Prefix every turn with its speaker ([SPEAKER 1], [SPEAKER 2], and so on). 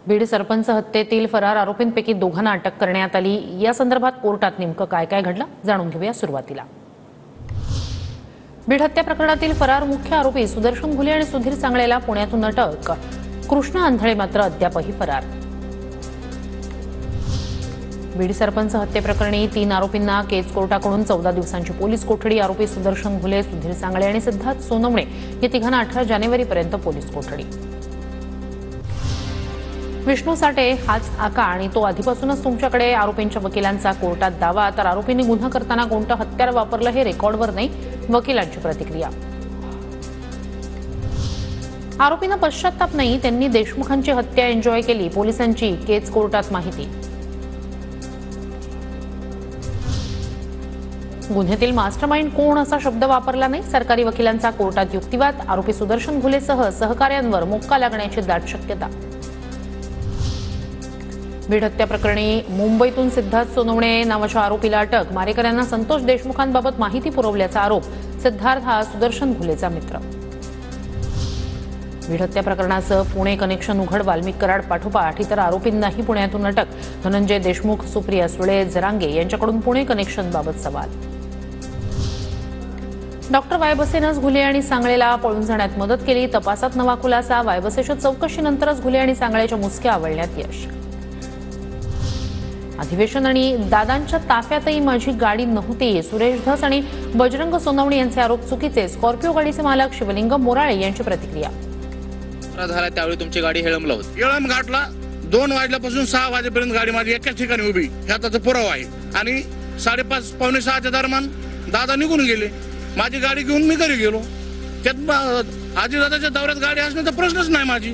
[SPEAKER 1] बीड सरपंच हत्येतील फरार आरोपींपैकी दोघांना अटक करण्यात आली। या संदर्भात कोर्टात नेमकं काय काय घडलं जाणून घेऊया सुरुवातीला। बीड हत्या प्रकरणातील फरार मुख्य आरोपी सुदर्शन घुले आणि सुधीर सांगळेला पुण्यातून अटक। कृष्ण आंधळे मात्र अद्यापही फरार। बीड सरपंच हत्येप्रकरणी 3 आरोपींना केज कोर्टाकडून 14 दिवसांची पोलीस कोठडी। आरोपी सुदर्शन घुले, सुधीर सांगळे आणि सिद्धार्थ सोनवणे या तिघांना 18 जानेवारीपर्यंत पोलीस कोठडी। विष्णू साठे हाच आका आणि तो आधीपासूनच तुमच्याकडे आरोपींच्या वकिलांचा कोर्टात दावा। तर आरोपींनी गुन्हा करताना कोणतं हत्यार वापरलं हे रेकॉर्डवर नाही, वकिलांची प्रतिक्रिया। आरोपींना पश्चाताप नाही, त्यांनी देशमुखांची हत्या एन्जॉय केली, पोलिसांची केज कोर्टात माहिती। गुन्ह्यातील मास्टरमाइंड कोण असा शब्द वापरला नाही, सरकारी वकिलांचा कोर्टात युक्तिवाद। आरोपी सुदर्शन घुलेसह सहकाऱ्यांवर मोक्का लागण्याची दाट शक्यता। बीड हत्या प्रकरणी मुंबईतून सिद्धार्थ सोनवणे नावाच्या आरोपीला अटक। मारेकऱ्यांना संतोष देशमुखांबाबत माहिती पुरवल्याचा आरोप। सिद्धार्थ हा सुदर्शन घुलेचा मित्र। बीड हत्या प्रकरणाचं पुणे कनेक्शन उघड। वाल्मिक कराड पाठोपाठ इतर आरोपींनाही पुण्यातून अटक। धनंजय देशमुख, सुप्रिया सुळे, जरांगे यांच्याकडून पुणे कनेक्शनबाबत सवाल। डॉक्टर वायबसेनंच घुले आणि सांगळेला पळून जाण्यात मदत केली। तपासात नवा खुलासा। वायबसेच्या चौकशीनंतरच घुले आणि सांगळेच्या मुसक्या आवळण्यात यश। अधिवेशन आणि दादांच्या ताफ्यातही माझी गाडी नव्हती। सुरेश धस आणि बजरंग सोनवणे यांचे आरोप चुकीचे। स्कॉर्पिओ गाडीचे मालक शिवलिंग मोराळे यांची प्रतिक्रिया।
[SPEAKER 2] झाला त्यावेळी तुमची गाडी हेळमला होती।
[SPEAKER 3] येळम घाटला 2 वाजल्यापासून 6 वाजेपर्यंत गाडी माझी एकाच ठिकाणी उभी, ह्याचा पुरावा आहे। आणि 5:30 पावणे 6च्या दरम्यान दादा निघून गेले। माझी गाडी घेऊन मी घरी गेलो। त्यात आजी दादाच्या दौऱ्यात गाडी असण्याचा प्रश्नच नाही माझी।